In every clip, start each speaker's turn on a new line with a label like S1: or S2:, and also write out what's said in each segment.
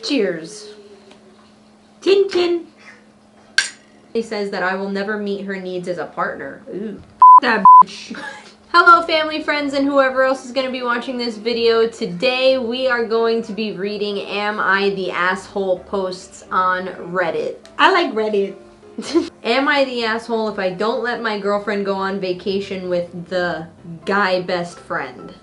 S1: Cheers.
S2: Tin tin.
S1: He says that I will never meet her needs as a partner. Ooh.
S2: That bitch.
S1: Hello family, friends, and whoever else is going to be watching this video. Today we are going to be reading Am I the Asshole posts on Reddit.
S2: I like Reddit.
S1: Am I the asshole if I don't let my girlfriend go on vacation with the guy best friend?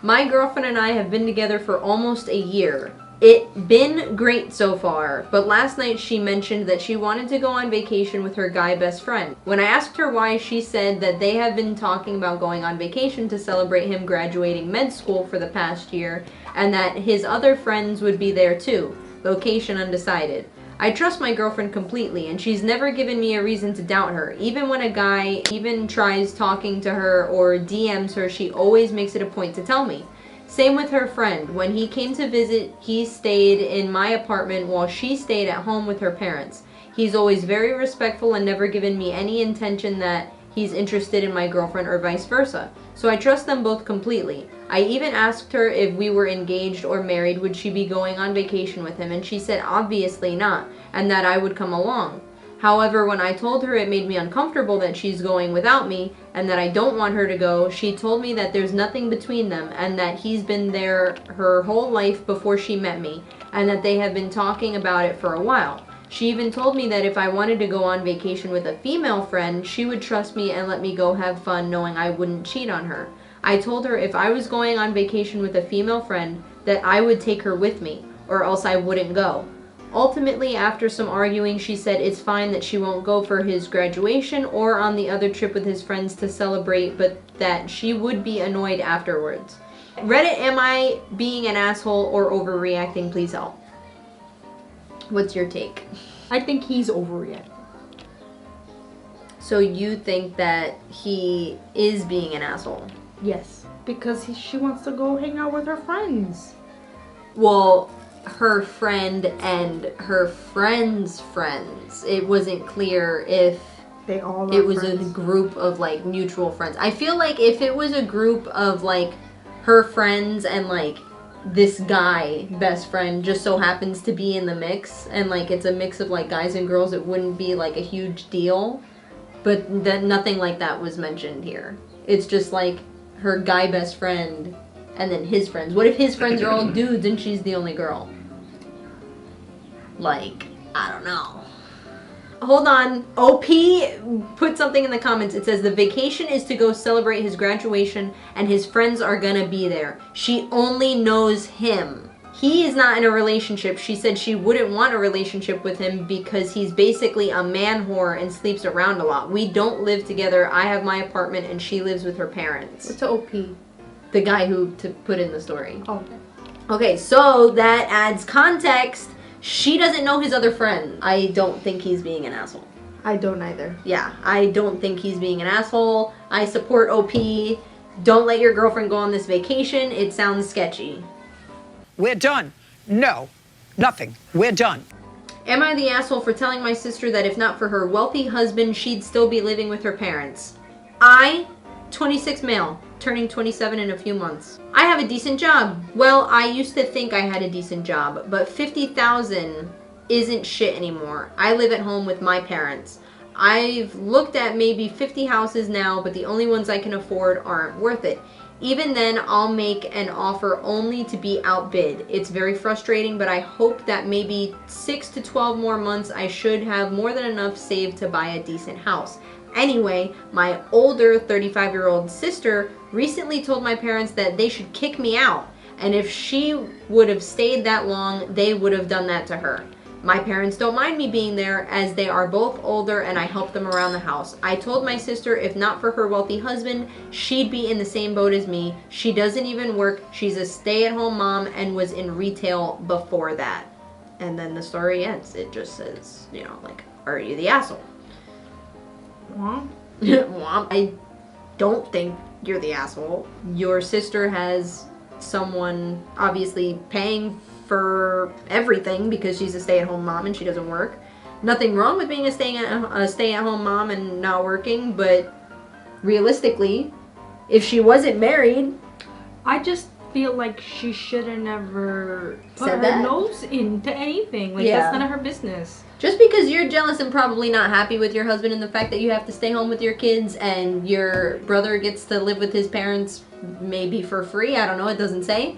S1: My girlfriend and I have been together for almost a year. It's been great so far, but last night she mentioned that she wanted to go on vacation with her guy best friend. When I asked her why, she said that they have been talking about going on vacation to celebrate him graduating med school for the past year, and that his other friends would be there too. Location undecided. I trust my girlfriend completely, and she's never given me a reason to doubt her. Even when a guy even tries talking to her or DMs her, she always makes it a point to tell me. Same with her friend. When he came to visit, he stayed in my apartment while she stayed at home with her parents. He's always very respectful and never given me any intention that he's interested in my girlfriend or vice versa. So I trust them both completely. I even asked her if we were engaged or married, would she be going on vacation with him, and she said obviously not, and that I would come along. However, when I told her it made me uncomfortable that she's going without me and that I don't want her to go, she told me that there's nothing between them and that he's been there her whole life before she met me and that they have been talking about it for a while. She even told me that if I wanted to go on vacation with a female friend, she would trust me and let me go have fun knowing I wouldn't cheat on her. I told her if I was going on vacation with a female friend that I would take her with me or else I wouldn't go. Ultimately, after some arguing, she said it's fine that she won't go for his graduation or on the other trip with his friends to celebrate, but that she would be annoyed afterwards. Reddit, am I being an asshole or overreacting? Please help. What's your take?
S2: I think he's overreacting.
S1: So you think that he is being an asshole?
S2: Yes, because she wants to go hang out with her friends.
S1: Well, her friend and her friend's friends. It wasn't clear if
S2: they all are
S1: it was
S2: friends.
S1: a group of like mutual friends. I feel like if it was a group of like her friends and like this guy best friend just so happens to be in the mix and like it's a mix of like guys and girls, it wouldn't be like a huge deal. But that nothing like that was mentioned here. It's just like her guy best friend and then his friends. What if his friends are all dudes and she's the only girl? Like, I don't know. Hold on. OP put something in the comments. It says the vacation is to go celebrate his graduation and his friends are gonna be there. She only knows him. He is not in a relationship. She said she wouldn't want a relationship with him because he's basically a man whore and sleeps around a lot. We don't live together. I have my apartment and she lives with her parents.
S2: What's the OP?
S1: The guy who put in the story.
S2: Oh.
S1: Okay, so that adds context. She doesn't know his other friend. I don't think he's being an asshole.
S2: I don't either.
S1: Yeah, I don't think he's being an asshole. I support OP. Don't let your girlfriend go on this vacation. It sounds sketchy.
S3: We're done. No, nothing. We're done.
S1: Am I the asshole for telling my sister that if not for her wealthy husband, she'd still be living with her parents? I, 26 male, turning 27 in a few months. I have a decent job. Well, I used to think I had a decent job, but $50,000 isn't shit anymore. I live at home with my parents. I've looked at maybe 50 houses now, but the only ones I can afford aren't worth it. Even then, I'll make an offer only to be outbid. It's very frustrating, but I hope that maybe 6 to 12 more months I should have more than enough saved to buy a decent house. Anyway, my older 35-year-old sister recently told my parents that they should kick me out, and if she would have stayed that long, they would have done that to her. My parents don't mind me being there as they are both older and I help them around the house. I told my sister if not for her wealthy husband, she'd be in the same boat as me. She doesn't even work. She's a stay-at-home mom and was in retail before that. And then the story ends. It just says, you know, like, are you the asshole?
S2: Well,
S1: I don't think you're the asshole. Your sister has someone obviously paying for everything because she's a stay-at-home mom and she doesn't work. Nothing wrong with being a stay-at-home mom and not working, but realistically, if she wasn't married,
S2: I just feel like she should have never put
S1: Said
S2: her
S1: that?
S2: nose into anything. Like,
S1: Yeah.
S2: that's none of her business.
S1: Just because you're jealous and probably not happy with your husband and the fact that you have to stay home with your kids and your brother gets to live with his parents maybe for free, I don't know, it doesn't say.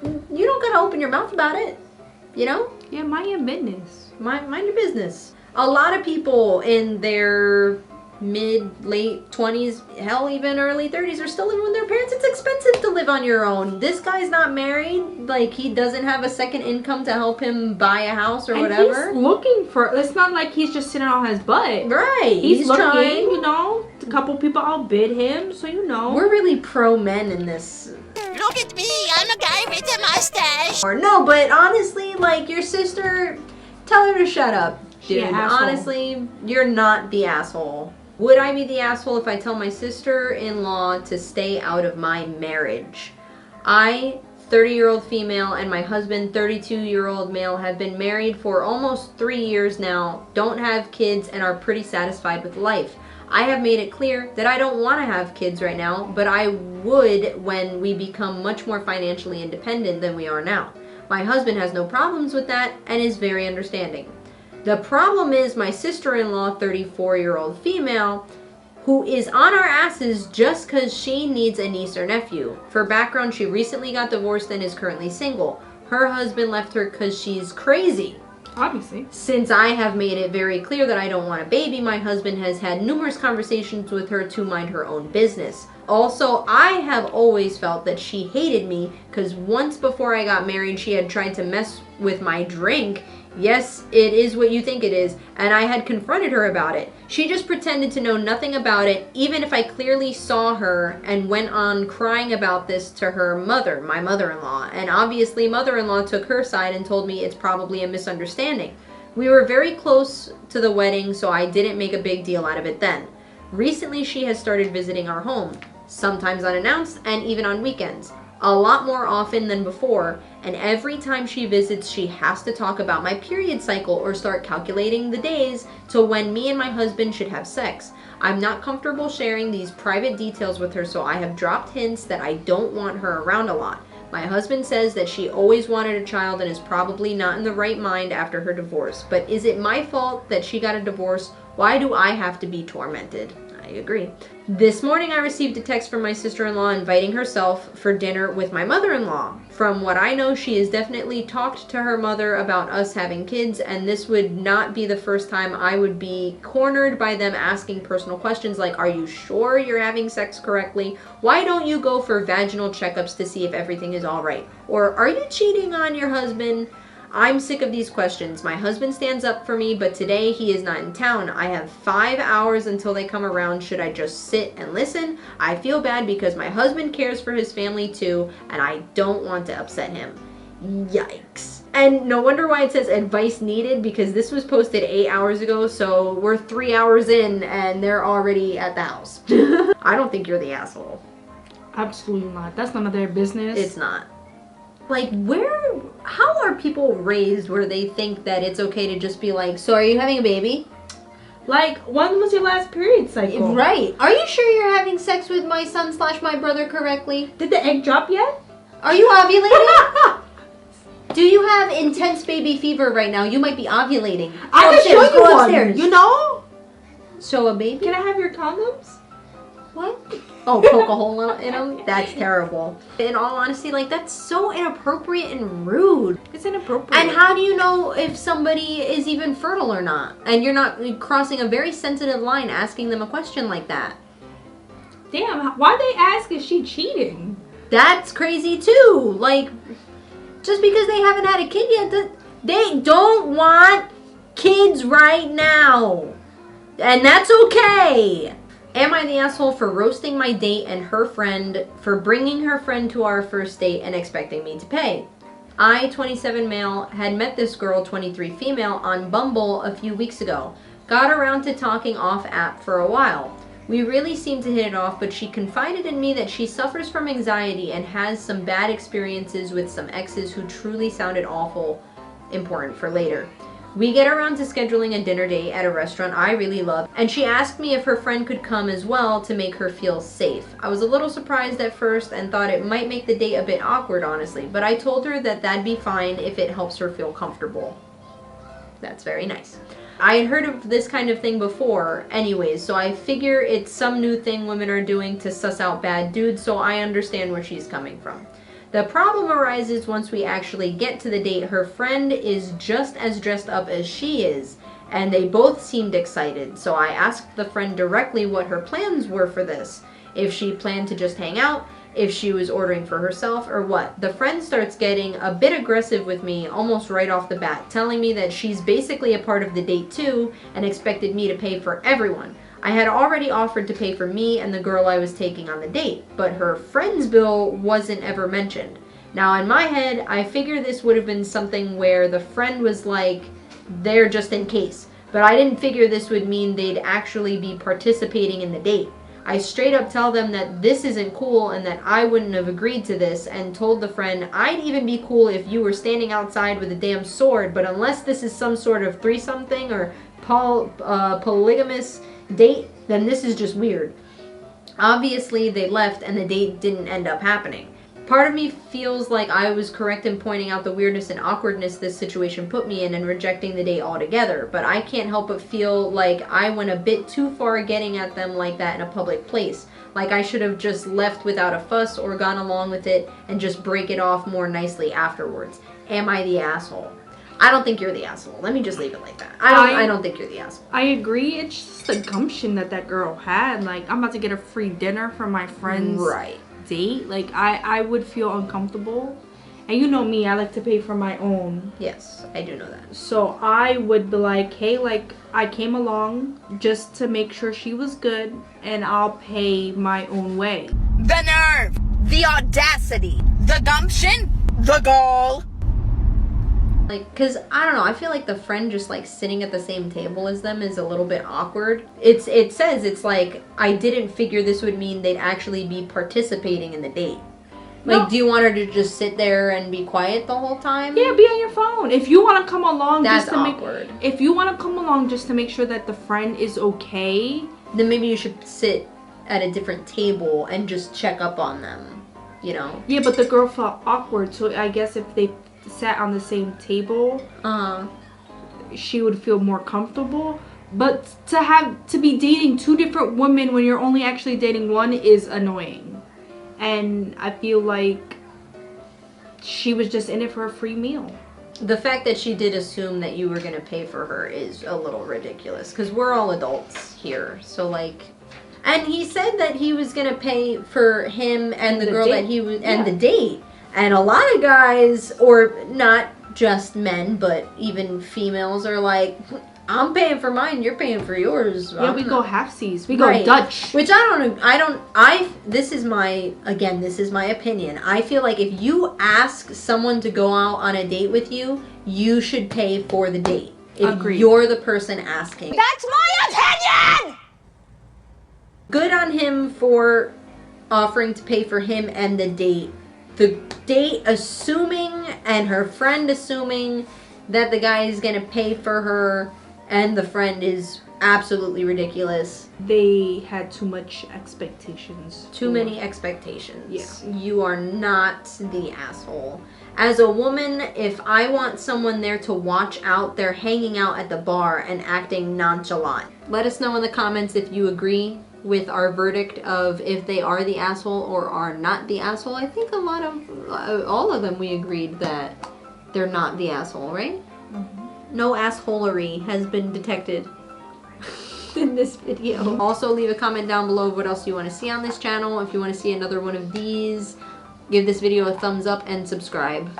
S1: You don't gotta open your mouth about it, you know?
S2: Yeah, mind your business.
S1: Mind your business. A lot of people in their late 20s, hell, even early 30s are still living with their parents. It's expensive to live on your own. This guy's not married. Like, he doesn't have a second income to help him buy a house or
S2: And
S1: whatever.
S2: he's looking for, it's not like he's just sitting on his butt.
S1: Right.
S2: He's looking,
S1: trying.
S2: you know. A couple people outbid him, so you know.
S1: We're really pro men in this.
S4: Look at me, I'm a guy with a mustache.
S1: Or no, but honestly, like, your sister, tell her to shut up,
S2: She
S1: dude.
S2: an asshole.
S1: Honestly, you're not the asshole. Would I be the asshole if I tell my sister-in-law to stay out of my marriage? I, 30-year-old female, and my husband, 32-year-old male, have been married for almost 3 years now, don't have kids, and are pretty satisfied with life. I have made it clear that I don't want to have kids right now, but I would when we become much more financially independent than we are now. My husband has no problems with that and is very understanding. The problem is my sister-in-law, 34-year-old female, who is on our asses just because she needs a niece or nephew. For background, she recently got divorced and is currently single. Her husband left her because she's crazy.
S2: Obviously.
S1: Since I have made it very clear that I don't want a baby, my husband has had numerous conversations with her to mind her own business. Also, I have always felt that she hated me because once before I got married, she had tried to mess with my drink. Yes, it is what you think it is, and I had confronted her about it. She just pretended to know nothing about it, even if I clearly saw her, and went on crying about this to her mother, my mother-in-law. And obviously, mother-in-law took her side and told me it's probably a misunderstanding. We were very close to the wedding, so I didn't make a big deal out of it then. Recently, she has started visiting our home, sometimes unannounced and even on weekends. A lot more often than before, and every time she visits, she has to talk about my period cycle or start calculating the days to when me and my husband should have sex. I'm not comfortable sharing these private details with her, so I have dropped hints that I don't want her around a lot. My husband says that she always wanted a child and is probably not in the right mind after her divorce. But is it my fault that she got a divorce? Why do I have to be tormented? I agree. This morning I received a text from my sister-in-law inviting herself for dinner with my mother-in-law. From what I know, she has definitely talked to her mother about us having kids, and this would not be the first time I would be cornered by them asking personal questions like, are you sure you're having sex correctly? Why don't you go for vaginal checkups to see if everything is all right? Or are you cheating on your husband? I'm sick of these questions. My husband stands up for me, but today he is not in town. I have 5 hours until they come around. Should I just sit and listen? I feel bad because my husband cares for his family too, and I don't want to upset him. Yikes. And no wonder why it says advice needed, because this was posted 8 hours ago, so we're 3 hours in and they're already at the house. I don't think you're the asshole.
S2: Absolutely not. That's none of their business.
S1: It's not. Like, how are people raised where they think that it's okay to just be like, so are you having a baby?
S2: Like, when was your last period cycle?
S1: Right. Are you sure you're having sex with my son / my brother correctly?
S2: Did the egg drop yet?
S1: Are you ovulating? Do you have intense baby fever right now? You might be ovulating.
S2: I can
S1: Upstairs,
S2: show you
S1: go
S2: one.
S1: upstairs.
S2: You know?
S1: Show a baby?
S2: Can I have your condoms?
S1: What? Oh, poke a hole in them? That's terrible. In all honesty, like, that's so inappropriate and rude.
S2: It's inappropriate.
S1: And how do you know if somebody is even fertile or not? And you're not crossing a very sensitive line asking them a question like that.
S2: Damn, why they ask is she cheating?
S1: That's crazy too. Like, just because they haven't had a kid yet, they don't want kids right now. And that's okay. Am I the asshole for roasting my date and her friend for bringing her friend to our first date and expecting me to pay? I, 27 male, had met this girl, 23 female, on Bumble a few weeks ago. Got around to talking off app for a while. We really seemed to hit it off, but she confided in me that she suffers from anxiety and has some bad experiences with some exes who truly sounded awful, important for later. We get around to scheduling a dinner date at a restaurant I really love, and she asked me if her friend could come as well to make her feel safe. I was a little surprised at first and thought it might make the date a bit awkward, honestly, but I told her that that'd be fine if it helps her feel comfortable. That's very nice. I had heard of this kind of thing before anyways, so I figure it's some new thing women are doing to suss out bad dudes, so I understand where she's coming from. The problem arises once we actually get to the date. Her friend is just as dressed up as she is, and they both seemed excited, so I asked the friend directly what her plans were for this. If she planned to just hang out, if she was ordering for herself, or what. The friend starts getting a bit aggressive with me almost right off the bat, telling me that she's basically a part of the date too and expected me to pay for everyone. I had already offered to pay for me and the girl I was taking on the date, but her friend's bill wasn't ever mentioned. Now in my head, I figure this would have been something where the friend was like, there just in case, but I didn't figure this would mean they'd actually be participating in the date. I straight up tell them that this isn't cool and that I wouldn't have agreed to this, and told the friend I'd even be cool if you were standing outside with a damn sword, but unless this is some sort of threesome thing or polygamous date, then this is just weird. Obviously they left and the date didn't end up happening. Part of me feels like I was correct in pointing out the weirdness and awkwardness this situation put me in and rejecting the date altogether, but I can't help but feel like I went a bit too far getting at them like that in a public place. Like I should have just left without a fuss or gone along with it and just break it off more nicely afterwards. Am I the asshole? I don't think you're the asshole. Let me just leave it like that. I don't think you're the asshole.
S2: I agree. It's just the gumption that girl had. Like, I'm about to get a free dinner from my friend's date. Like, I would feel uncomfortable. And you know me, I like to pay for my own.
S1: Yes, I do know that.
S2: So I would be like, hey, like, I came along just to make sure she was good, and I'll pay my own way.
S4: The nerve, the audacity, the gumption, the gall.
S1: Like, cause I don't know, I feel like the friend just like sitting at the same table as them is a little bit awkward. It says it's like, I didn't figure this would mean they'd actually be participating in the date. Like,
S2: No.
S1: do you want her to just sit there and be quiet the whole time?
S2: Yeah, be on your phone. If you want to come along,
S1: That's
S2: just to
S1: awkward.
S2: if you want to come along just to make sure that the friend is okay,
S1: Then maybe you should sit at a different table and just check up on them, you know?
S2: yeah. But the girl felt awkward, so I guess if they sat on the same table, she would feel more comfortable. But to be dating two different women when you're only actually dating one is annoying. And I feel like she was just in it for a free meal.
S1: The fact that she did assume that you were going to pay for her is a little ridiculous, because we're all adults here. So like, and he said that he was going to pay for him and the girl that he was, and the date. And a lot of guys, or not just men, but even females, are like, I'm paying for mine, you're paying for yours.
S2: Yeah, we go halfsies. We go Dutch.
S1: Which this is my opinion. I feel like if you ask someone to go out on a date with you, you should pay for the date. If you're the person asking.
S4: That's my opinion!
S1: Good on him for offering to pay for him and the date. The date assuming, and her friend assuming, that the guy is going to pay for her, and the friend is absolutely ridiculous.
S2: They had too much expectations.
S1: Too many expectations.
S2: Yeah.
S1: You are not the asshole. As a woman, if I want someone there to watch out, they're hanging out at the bar and acting nonchalant. Let us know in the comments if you agree with our verdict of if they are the asshole or are not the asshole. I think all of them we agreed that they're not the asshole, right? Mm-hmm. No assholery has been detected in this video. Also, leave a comment down below what else you want to see on this channel. If you want to see another one of these, give this video a thumbs up and subscribe.